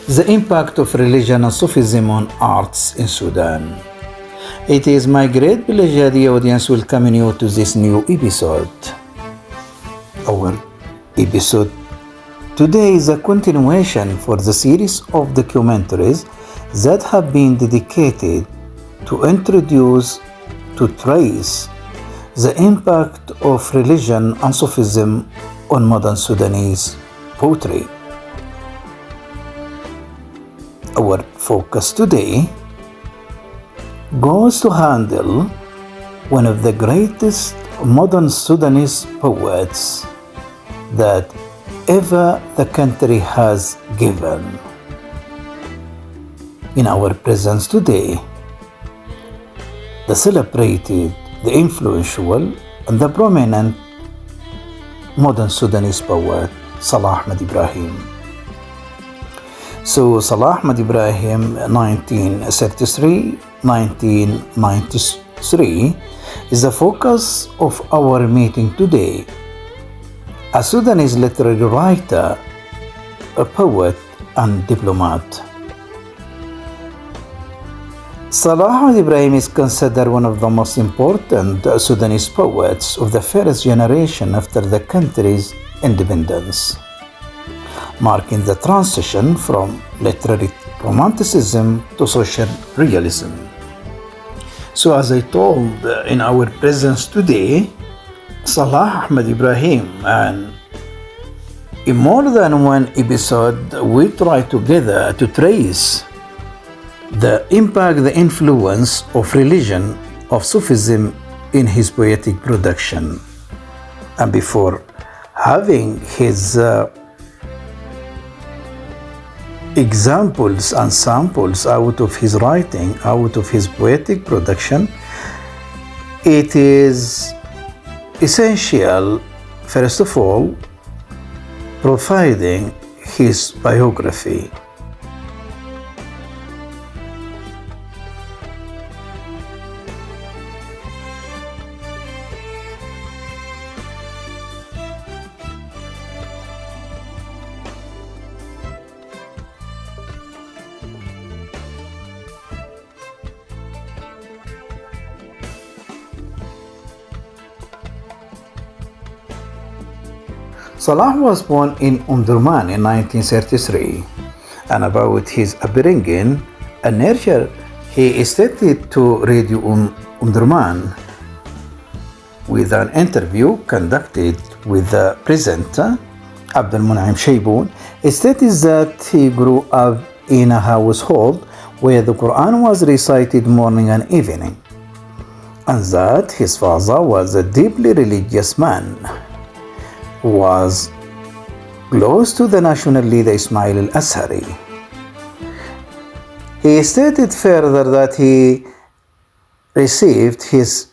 The impact of religion and Sufism on arts in Sudan. It is my great pleasure the audience welcome you to this new episode. Our episode today is a continuation for the series of documentaries that have been dedicated to introduce, to trace the impact of religion and Sufism on modern Sudanese poetry. Our focus today goes to handle one of the greatest modern Sudanese poets that ever the country has given. In our presence today, the celebrated, the influential, and the prominent modern Sudanese poet, Salah Ahmed Ibrahim. So Salah Ahmed Ibrahim, 1933-1993, is the focus of our meeting today. A Sudanese literary writer, a poet, and diplomat. Salah Ahmed Ibrahim is considered one of the most important Sudanese poets of the first generation after the country's independence, marking the transition from literary romanticism to social realism. So as I told in our presence today, Salah Ahmed Ibrahim, and in more than one episode we try together to trace the impact, the influence of religion, of Sufism in his poetic production. And before having his examples and samples out of his writing, out of his poetic production, it is essential, first of all, providing his biography. Salah was born in Omdurman in 1933, and about his upbringing and nurture, he stated to Radio Omdurman with an interview conducted with the presenter Abdulmunaim Shaybun, stated that he grew up in a household where the Quran was recited morning and evening, and that his father was a deeply religious man, was close to the national leader Ismail al-Azhari. He stated further that he received his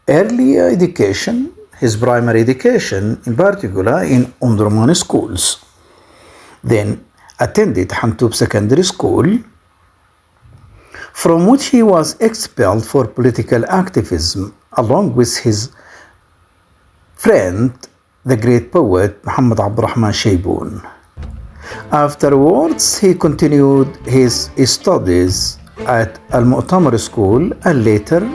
early education, his primary education in particular, in Omdurman schools, then attended Hantub Secondary School, from which he was expelled for political activism along with his friend, the great poet Muhammad Abdurrahman Shaybun. Afterwards, he continued his studies at Al-Mu'tamar School and later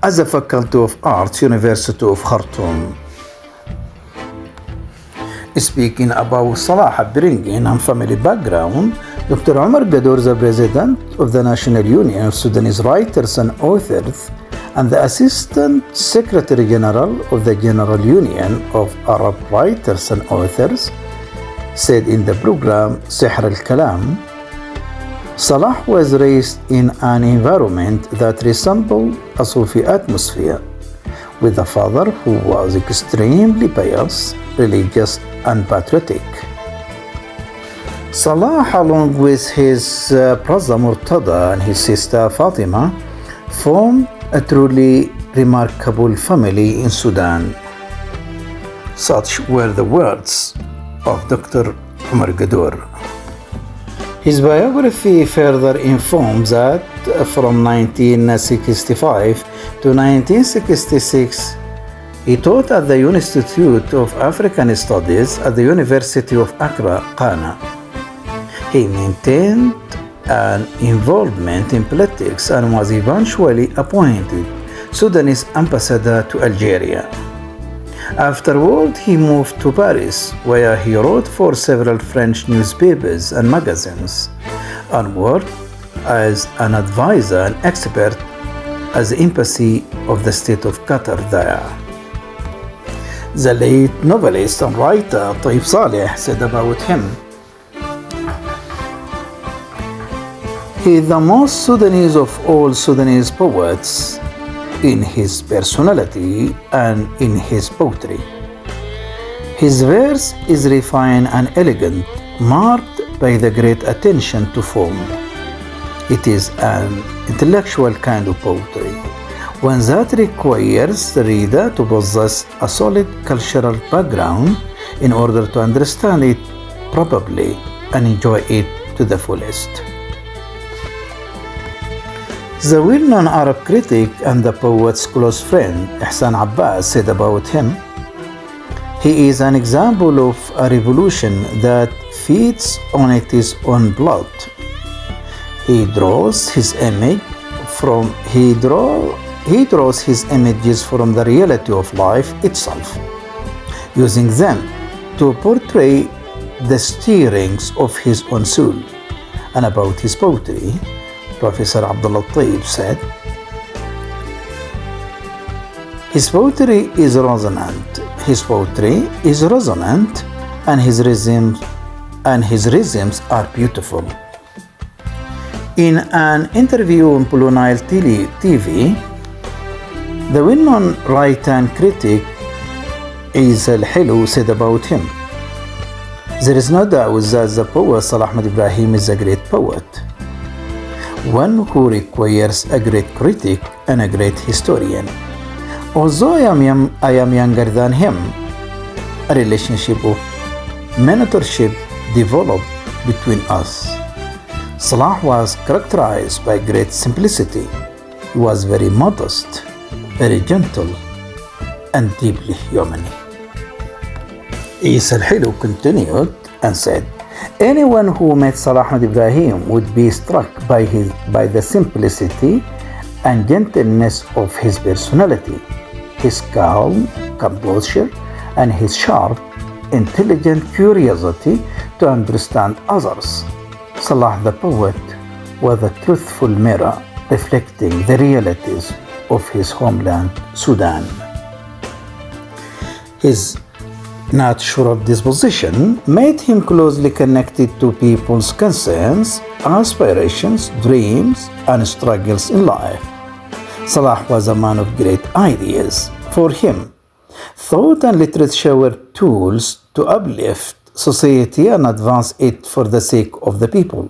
at the Faculty of Arts, University of Khartoum. Speaking about Salah upbringing and family background, Dr. Omar Gadour, the president of the National Union of Sudanese Writers and Authors, and the Assistant Secretary General of the General Union of Arab Writers and Authors, said in the program Sihr al-Kalam, Salah was raised in an environment that resembled a Sufi atmosphere, with a father who was extremely pious, religious, and patriotic. Salah, along with his brother Murtada and his sister Fatima, formed a truly remarkable family in Sudan. Such were the words of Dr. Omar Gadour. His biography further informs that from 1965 to 1966, he taught at the Institute of African Studies at the University of Accra, Ghana. He maintained an involvement in politics and was eventually appointed Sudanese ambassador to Algeria. Afterward, he moved to Paris, where he wrote for several French newspapers and magazines, and worked as an advisor and expert at the embassy of the state of Qatar there. The late novelist and writer Tayyib Saleh said about him, "He is the most Sudanese of all Sudanese poets in his personality and in his poetry. His verse is refined and elegant, marked by the great attention to form. It is an intellectual kind of poetry, one that requires the reader to possess a solid cultural background in order to understand it properly and enjoy it to the fullest." The well-known Arab critic and the poet's close friend Ihsan Abbas said about him, "He is an example of a revolution that feeds on its own blood. He draws his images from the reality of life itself, using them to portray the stirrings of his own soul." And about his poetry, Professor Abdullah Tayyib said, "His poetry is resonant. And his rhythms are beautiful." In an interview on Blue Nile TV, the well-known writer and critic Isa al-Hilu said about him, "There is no doubt that the poet Salah Ahmed Ibrahim is a great poet, one who requires a great critic and a great historian. Although I am younger than him, a relationship of mentorship developed between us. Salah was characterized by great simplicity. He was very modest, very gentle, and deeply human." Isa al-Hilu continued and said, "Anyone who met Salah Ahmed Ibrahim would be struck by the simplicity and gentleness of his personality, his calm composure, and his sharp, intelligent curiosity to understand others. Salah the poet was a truthful mirror reflecting the realities of his homeland, Sudan. His natural disposition made him closely connected to people's concerns, aspirations, dreams, and struggles in life. Salah was a man of great ideas. For him, thought and literature were tools to uplift society and advance it for the sake of the people.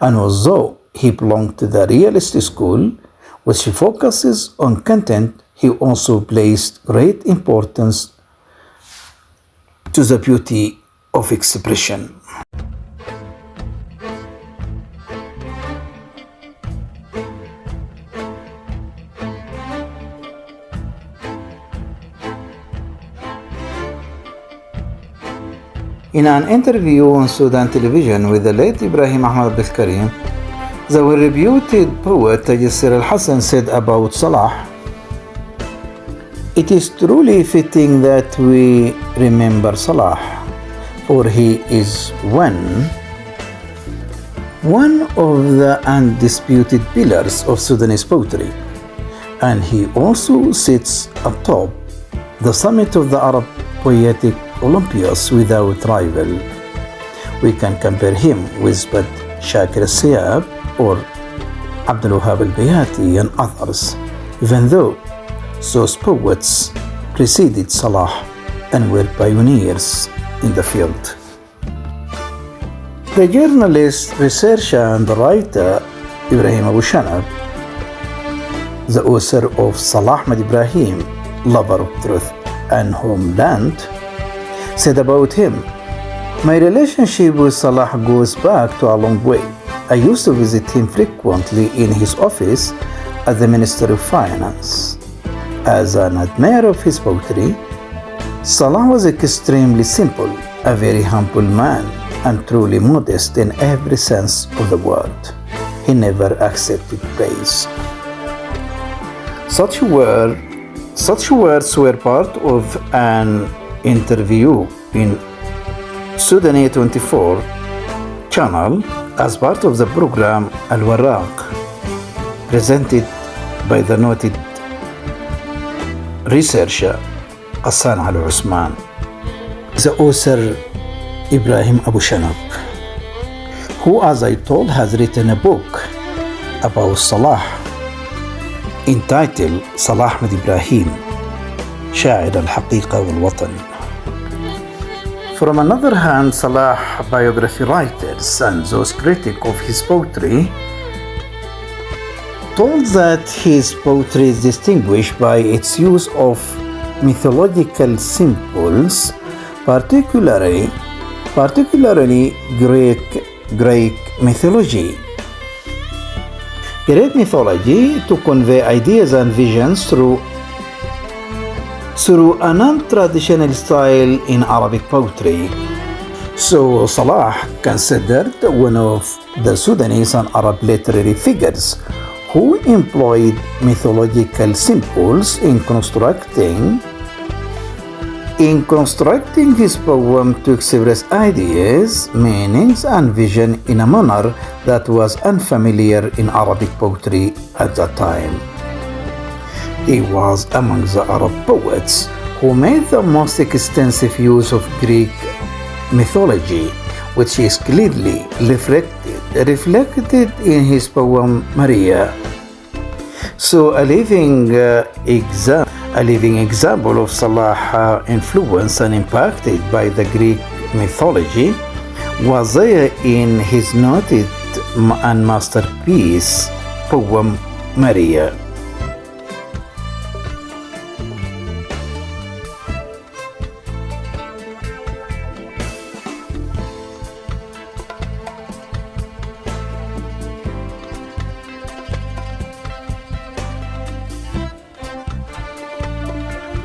And although he belonged to the realist school, which focuses on content, he also placed great importance to the beauty of expression." In an interview on Sudan television with the late Ibrahim Ahmad Ibrahim, the well-reputed poet Taysir al-Hassan said about Salah, "It is truly fitting that we remember Salah, for he is one of the undisputed pillars of Sudanese poetry, and he also sits atop the summit of the Arab poetic Olympias without rival. We can compare him with Bad Shakir al-Siyab or Abdul Wahab al-Bayati and others, even though those poets preceded Salah and were pioneers in the field." The journalist, researcher, and writer Ibrahim Abu Shanab, the author of Salah Ahmed Ibrahim, Lover of Truth and Homeland, said about him, "My relationship with Salah goes back to a long way. I used to visit him frequently in his office at the Ministry of Finance. As an admirer of his poetry, Salah was extremely simple, a very humble man and truly modest in every sense of the word. He never accepted praise. Such words were part of an interview in Sudan 24 channel as part of the program والردى, presented by the noted researcher Hassan Al-Usman. The author Ibrahim Abu Shanab, who, as I told, has written a book about Salah entitled Salah Ahmed Ibrahim, شاعر الحقيقة والوطن. From another hand, Salah biography writers and those critics of his poetry told that his poetry is distinguished by its use of mythological symbols, particularly Greek mythology. Greek mythology to convey ideas and visions through a non-traditional style in Arabic poetry. So Salah, considered one of the Sudanese and Arab literary figures who employed mythological symbols in constructing his poem to express ideas, meanings, and vision in a manner that was unfamiliar in Arabic poetry at that time. He was among the Arab poets who made the most extensive use of Greek mythology, which is clearly reflected in his poem Maria. So a living example of Salah influence and impacted by the Greek mythology was in his noted and masterpiece poem Maria.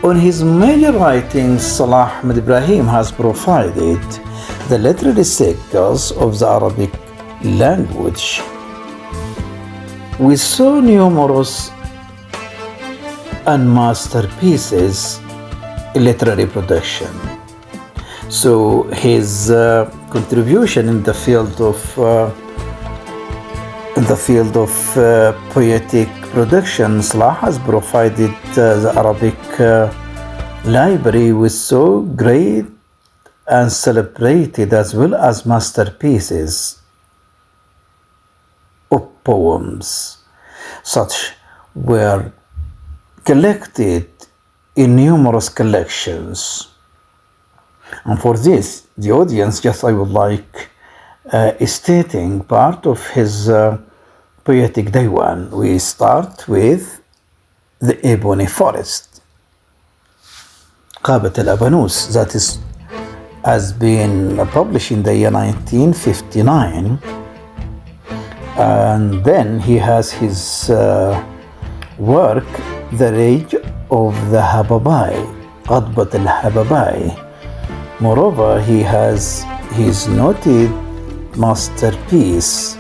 On his major writings, Salah Ahmed Ibrahim has provided the literary sectors of the Arabic language with so numerous and masterpieces in literary production. So his contribution in the field of poetic production, Salah has provided the Arabic library with so great and celebrated as well as masterpieces of poems. Such were collected in numerous collections. And for this, the audience, just I would like stating part of his poetic diwan. We start with the Ebony Forest, Qabat al-Abanus, that has been published in the year 1959. And then he has his work, The Rage of the Hababai, Qadbat al-Hababai. Moreover, he has his noted masterpiece,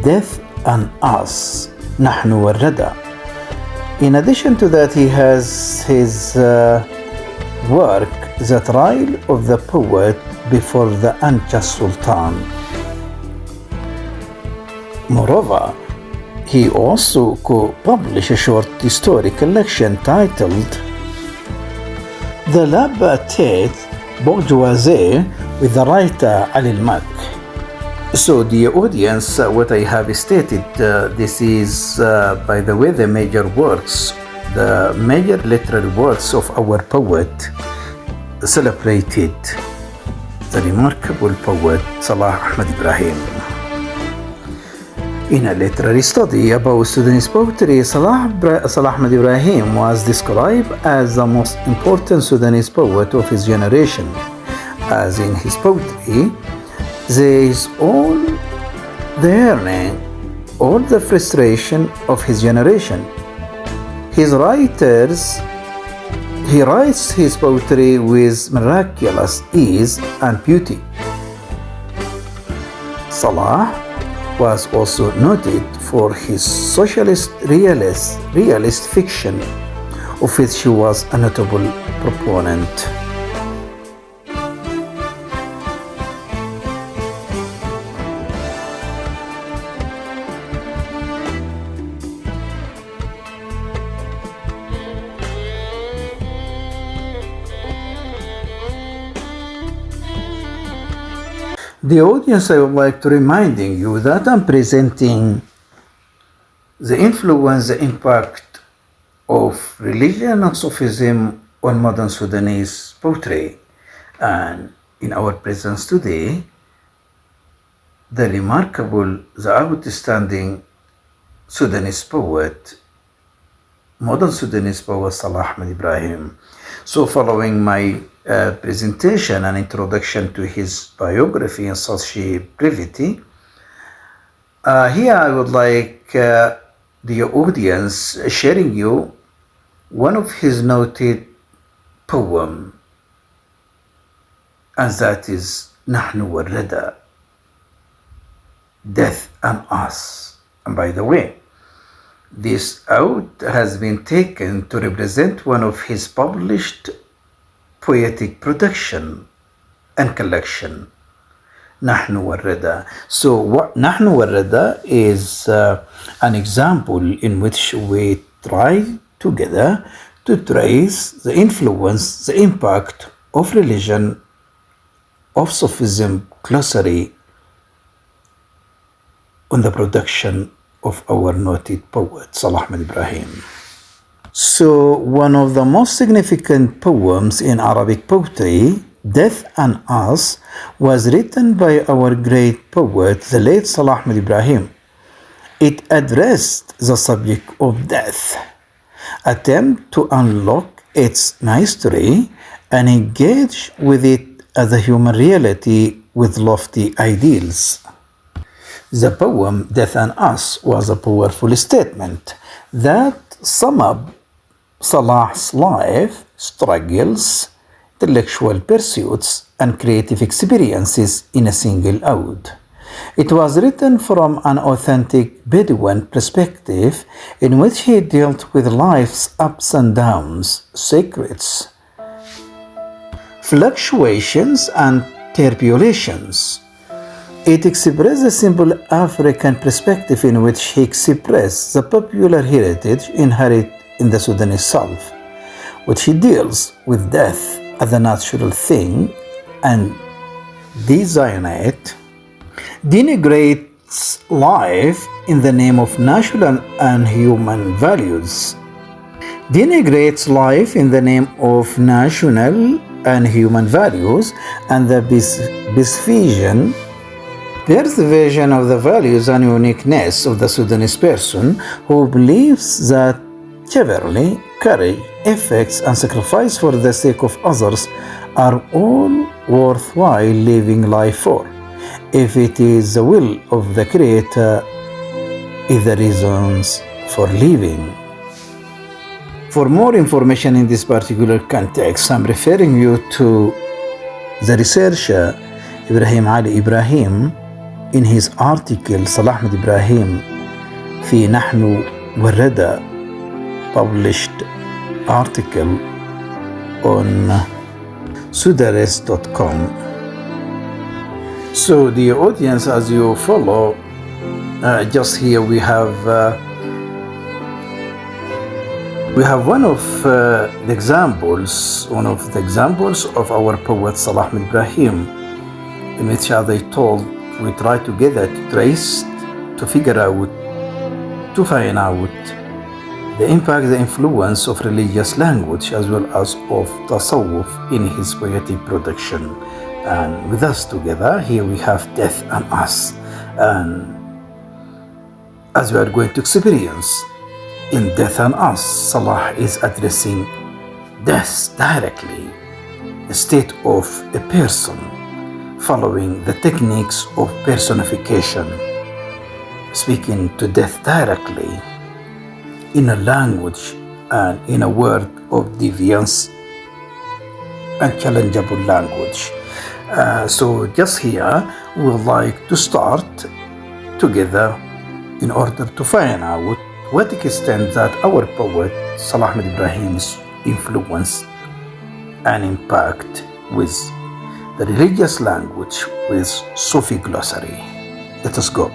Death and Us, نحن والردى. In addition to that, he has his work, The Trial of the Poet Before the Unjust Sultan. Moreover, he also co-published a short story collection titled The La Petite Bourgeoisie with the writer Ali al-Mak. So the audience, what I have stated, this is, by the way, the major literary works of our poet, celebrated the remarkable poet Salah Ahmed Ibrahim. In a literary study about Sudanese poetry, Salah Ahmed Ibrahim was described as the most important Sudanese poet of his generation, as in his poetry there is all the yearning, all the frustration of his generation. He writes his poetry with miraculous ease and beauty. Salah was also noted for his socialist realist fiction, of which he was a notable proponent. The audience, I would like to reminding you that I'm presenting the influence, the impact of religion and Sufism on modern Sudanese poetry. And in our presence today, the remarkable, the outstanding Sudanese poet, modern Sudanese poet Salah Ahmed Ibrahim. So following my presentation and introduction to his biography in such brevity, here I would like the audience sharing you one of his noted poem, and that is نحن والردى, Death and Us. And by the way, this ode has been taken to represent one of his published poetic production and collection, نحن والردى. So what نحن والردى is an example in which we try together to trace the influence, the impact of religion, of Sufism glossary on the production of our noted poet Salah Ahmed Ibrahim. So one of the most significant poems in Arabic poetry, Death and Us, was written by our great poet, the late Salah Ahmed Ibrahim. It addressed the subject of death, attempt to unlock its mystery and engage with it as a human reality with lofty ideals. The poem Death and Us was a powerful statement that summed up Salah's life, struggles, intellectual pursuits, and creative experiences in a single ode. It was written from an authentic Bedouin perspective in which he dealt with life's ups and downs, secrets, fluctuations, and turbulations. It expressed a simple African perspective in which he expressed the popular heritage inherent in the Sudanese self, which he deals with death as a natural thing and denigrates life in the name of national and human values. Denigrates life in the name of national and human values and the perversion of the values and uniqueness of the Sudanese person who believes that chivalry, courage, ethics, and sacrifice for the sake of others are all worthwhile living life for, if it is the will of the Creator, is the reasons for living. For more information in this particular context, I'm referring you to the researcher Ibrahim in his article Salah Ahmed Ibrahim في نحن والردى, published article on sudares.com. So the audience, as you follow, just here we have one of the examples of our poet Salah Ahmed Ibrahim, in which, as I told, we try together to trace, to figure out, to find out the impact, the influence of religious language as well as of tasawwuf in his poetic production. And with us together, here we have Death and Us. And as we are going to experience in Death and Us, Salah is addressing death directly, a state of a person, following the techniques of personification, speaking to death directly in a language and in a word of deviance and challengeable language. So just here we would like to start together in order to find out what extent that our poet Salah Ahmed Ibrahim's influence and impact with the religious language with Sufi glossary. Let us go.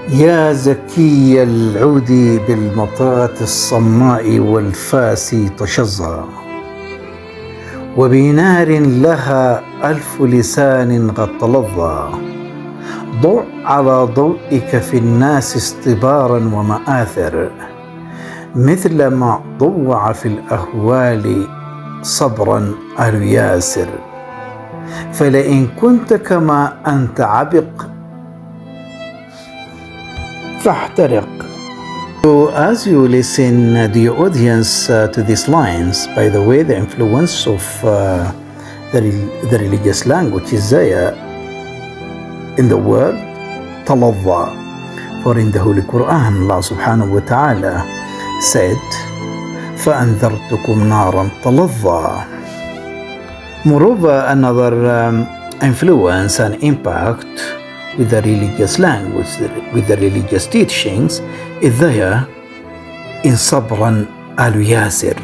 يا زكي العود بالمطاة الصماء والفاس تشظى وبنار لها ألف لسان قد تلظى ضع على ضوئك في الناس اصطبارا ومآثر مثل ما ضوع في الأهوال صبرا أهل ياسر فلئن كنت كما أنت عبق فاحترق. So as you listen, the audience, to these lines, by the way, the influence of the religious language is there in the word talazza. For in the Holy Quran, Allah subhanahu wa ta'ala said, فَأَنذَرْتُكُمْ نَارًا talazza. Moreover, another influence and impact with the religious language, with the religious teachings, is there in Sabran Alu Yasir.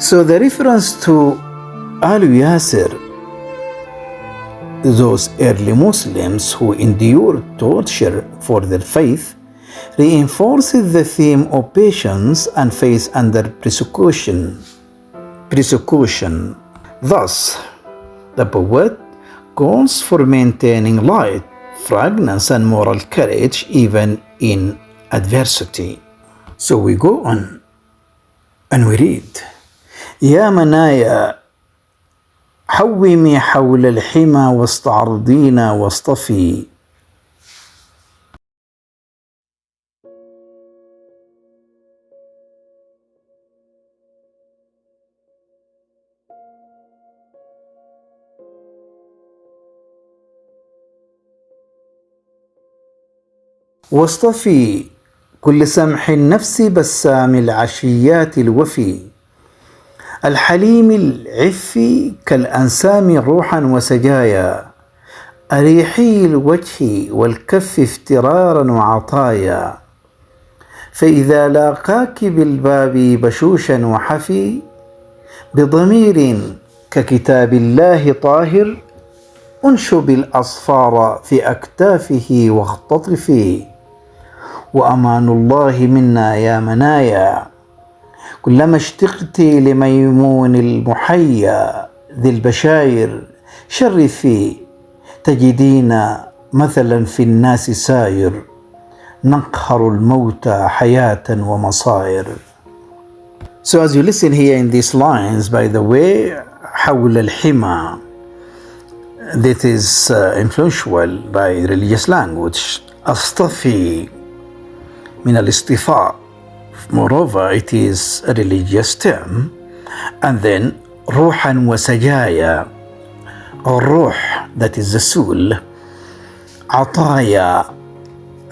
So the reference to Alu Yasir, those early Muslims who endured torture for their faith, reinforces the theme of patience and faith under persecution. Thus, the poet calls for maintaining light, fragrance and moral courage even in adversity. So we go on and we read: يا منايا حومي حول الحمى واستعرضينا واصطفي واصطفي كل سمح النفس بسام العشيات الوفي الحليم العفي كالأنسام روحا وسجايا أريحي الوجه والكف افترارا وعطايا فإذا لاقاك بالباب بشوشا وحفي بضمير ككتاب الله طاهر انشب الأصفار في أكتافه واختطفي وأمان الله منا يا منايا كلما اشتقت لميمون المحيا ذي البشاير شرفي تجدين مثلا في الناس ساير نقهر الموتى حياة ومصائر. So as you listen here in these lines, by the way, حول الحمى, that is influential by religious language. أصطفي من الاصطفاء. Moreover, it is a religious term. And then روحا وسجايا, or روح, that is the soul. عطايا,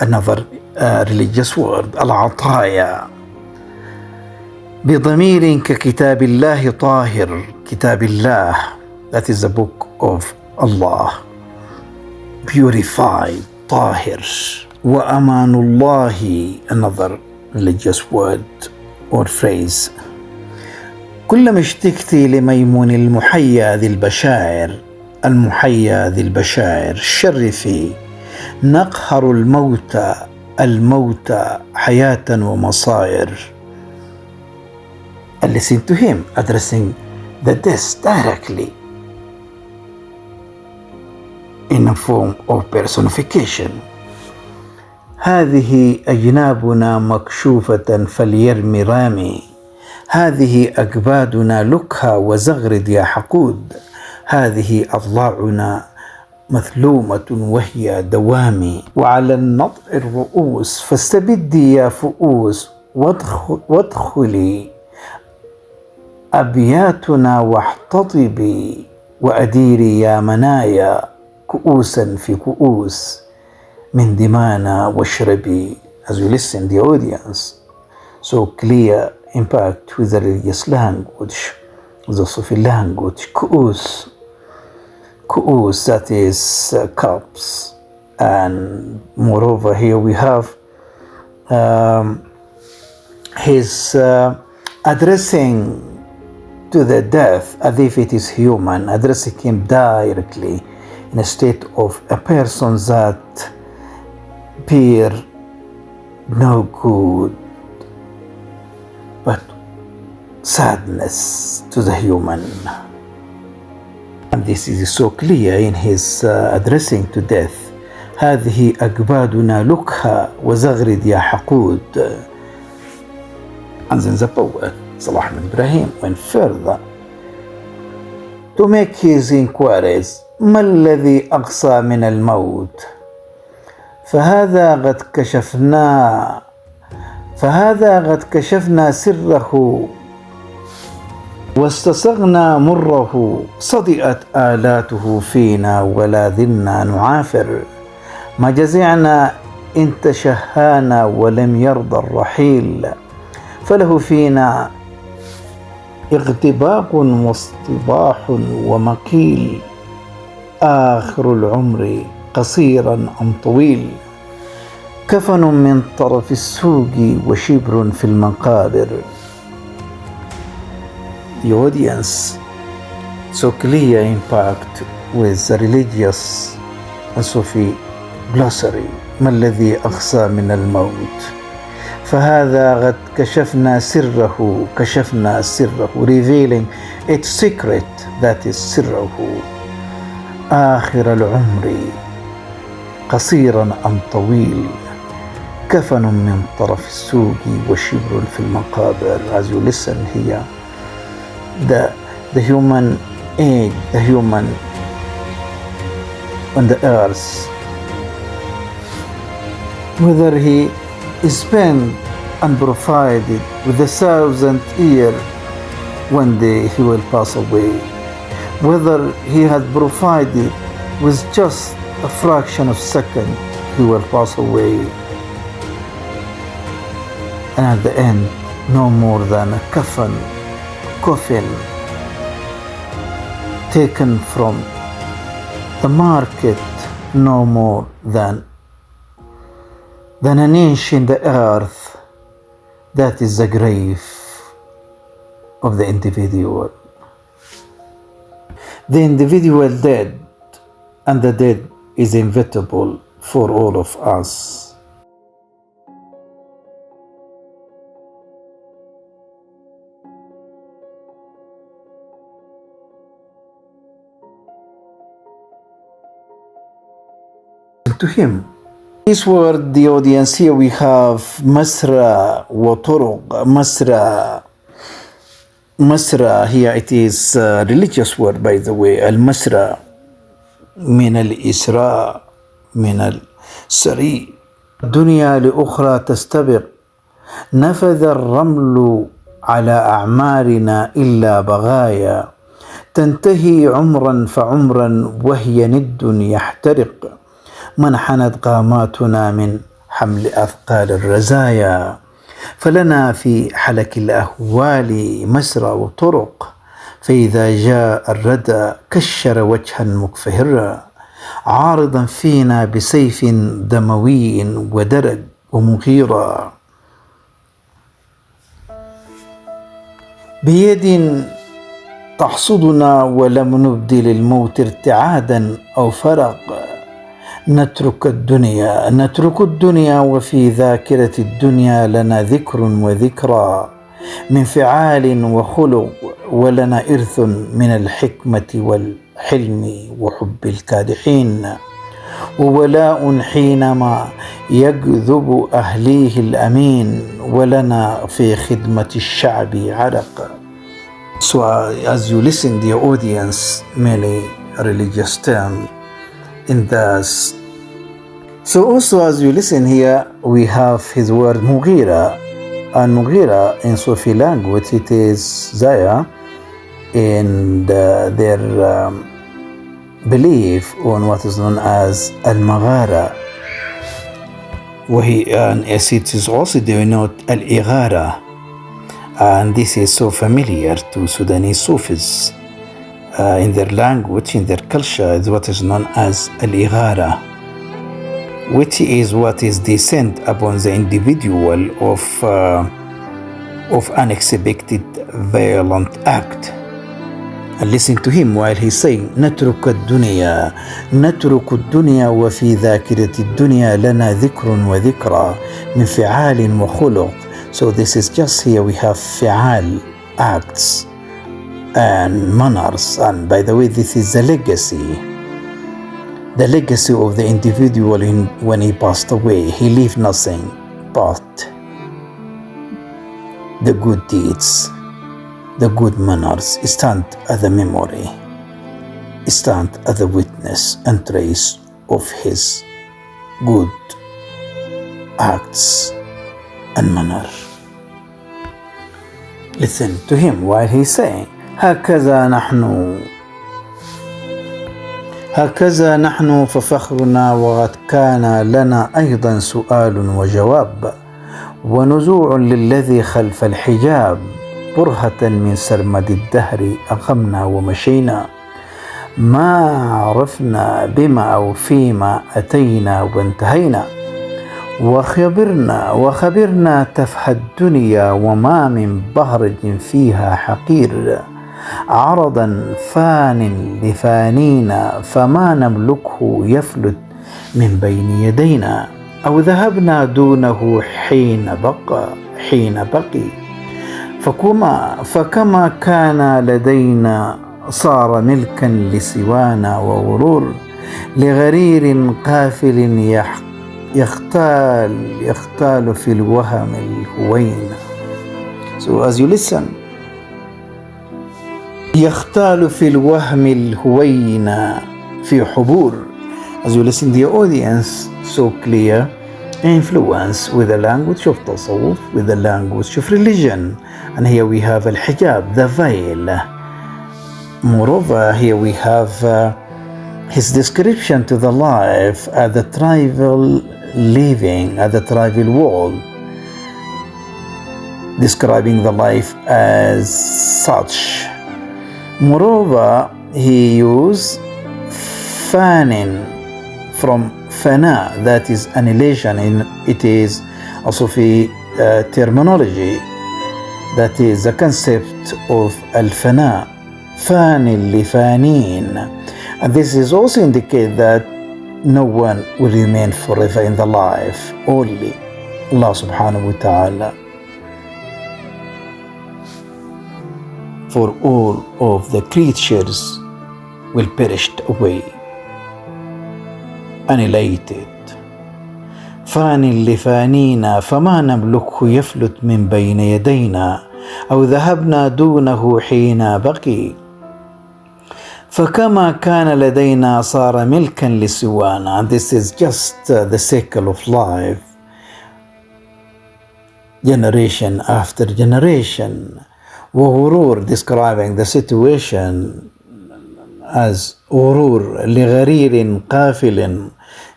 another religious word, العطايا. بضمير ككتاب الله طاهر, كتاب الله, that is the book of Allah, purified, طاهر. وأمان الله, another religious word or phrase. كلما اشتقت لميمون المحيا ذي البشائر, المحيا ذي البشائر شرفي نقهر الموتى, الموتى حياة ومصائر. And listen to him addressing the death directly in a form of personification. هذه أجنابنا مكشوفة فليرمي رامي هذه أكبادنا لكها وزغرد يا حقود هذه أضلاعنا مثلومة وهي دوامي وعلى النطع الرؤوس فاستبدي يا فؤوس وادخلي أبياتنا واحتطبي وأديري يا منايا كؤوسا في كؤوس من دمانا واشربي. As you listen, the audience, so clear impact with the religious language, with the Sufi language, كؤوس, كؤوس, that is cups. And moreover, here we have his addressing to the death as if it is human, addressing him directly in a state of a person that bear no good but sadness to the human. And this is so clear in his addressing to death. هذه أكبادنا لكها وزغرد يا حقود. And then the poet Salah Ahmed Ibrahim went further to make his inquiries. ما الذي أقصى من الموت؟ فهذا قد كشفنا سره واستصغنا مره. صدئت آلاته فينا ولا ذلنا نعافر. ما جزعنا إن تشهانا ولم يرضى الرحيل. فله فينا اغتباق واصطباح ومقيل. آخر العمر قصيرا أم طويل. كفن من طرف السوق وشبر في المقابر. The audience so clear impact with the religious and Sufi glossary. ما الذي أقصى من الموت؟ فهذا قد كشفنا سره revealing its secret, that is سره. آخر العمر قصيرا أم طويل. كفن من طرف السوق وشبر في المقابر. As you listen here, the human age, the human on the earth, whether he is spent and provided with 1,000 years, one day he will pass away. Whether he had provided with just a fraction of a second, he will pass away. And at the end, no more than a coffin taken from the market, no more than an inch in the earth. That is the grave of the individual. The individual dead, and the dead is inevitable for all of us. To him. This word, the audience, here we have masra wa turuq. Masra here, it is a religious word, by the way. Al-masra min al-isra min al-sari. الدنيا لأخرى تستبق. نفذ الرمل على أعمارنا إلا بغايا. تنتهي عمرا فعمرا وهي ند يحترق. منحنت قاماتنا من حمل أثقال الرزايا. فلنا في حلك الأهوال مسرى وطرق. فإذا جاء الردى كشر وجها مكفهرا. عارضا فينا بسيف دموي ودرج ومغيرا. بيد تحصدنا ولم نبدل الموت ارتعادا أو فرق. نترك الدنيا وفي ذاكرة الدنيا لنا ذكر وذكرى من فعال وخلق. ولنا إرث من الحكمة والحلم وحب الكادحين. وولاء حينما يكذب أهليه الأمين. ولنا في خدمة الشعب عرق. So as you listen, the audience, many religious terms in this. So also as you listen here, we have his word Mughira. And Mughira in Sufi language, it is there in their belief on what is known as al-Maghara, and as it is also denoted al-Ighara, and this is so familiar to Sudanese Sufis. In their language, in their culture, is what is known as al-Ighara, which is what is descent upon the individual of unexpected violent act. And listen to him while he's saying نترك الدنيا وفي ذاكرة الدنيا لنا ذكر وذكرى من فعال وخلق. So this is just here we have fi'al, acts and manners, and by the way this is the legacy of the individual when he passed away. He left nothing but the good deeds, the good manners stand as a memory, stand as a witness and trace of his good acts and manner. Listen to him while he's saying هكذا نحن ففخرنا، وقد كان لنا أيضا سؤال وجواب، ونزوع للذي خلف الحجاب، برهة من سرمد الدهر أقمنا ومشينا، ما عرفنا بما أو فيما أتينا وانتهينا، وخبرنا تفحى الدنيا وما من بهرج فيها حقير، عرضا فان لفانينا فما نملكه يفلت من بين يدينا، أو ذهبنا دونه حين بقي فكما كان لدينا صار ملكا لسوانا، وغرور لغرير قافل يختال في الوهم الهوين. So as you listen, يختال في الوهم الهوين في حبور. As you listen, the audience so clear influence with the language of tasawwuf, with the language of religion. And here we have al-hijab, the veil. Moreover, here we have his description to the life at the tribal living, at the tribal world, describing the life as such. Moreover, he used fanin from fana, that is annihilation. It is a Sufi terminology. That is the concept of al-fana, fanin li fanin. And this is also indicate that no one will remain forever in the life, only Allah subhanahu wa ta'ala. For all of the creatures will perish away, annihilated. فان لفانينا فما نملكه يفلت من بين يدينا، أو ذهبنا دونه حين بقي، فكما كان لدينا صار ملكا لسوانا. And this is just the cycle of life, generation after generation. وغرور, describing the situation as غرور لغرير قافل,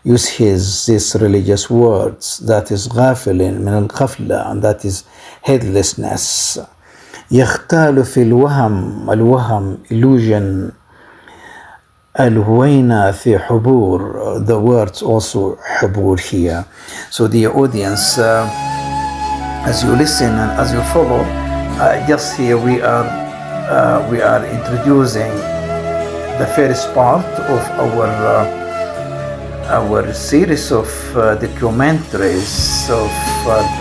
use these religious words, that is غافل من الغفلة, and that is headlessness. يختال في الوهم illusion, الهوينة في حبور, the words also حبور here. So the audience, as you listen and as you follow, just here we are introducing the first part of our series of documentaries of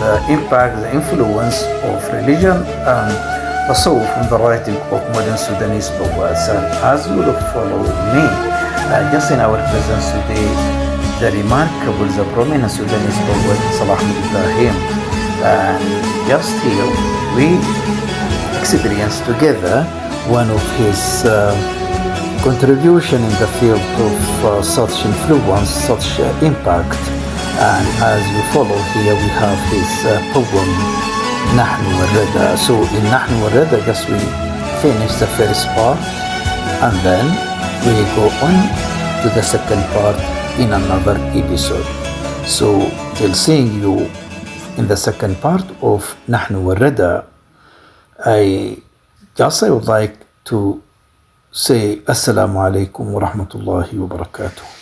the impact, the influence of religion and tasawwuf from the writing of modern Sudanese poets. And as you will follow me, just in our presence today, the remarkable, the prominent Sudanese poet Salah Ahmed Ibrahim. And just here we experience together one of his contribution in the field of such influence, such impact. And as you follow here, we have his poem نحن والردى. So in نحن والردى, just we finish the first part and then we go on to the second part in another episode. So till seeing you in the second part of نحن والردى, I would like to say Assalamu alaikum wa rahmatullahi wa barakatuh.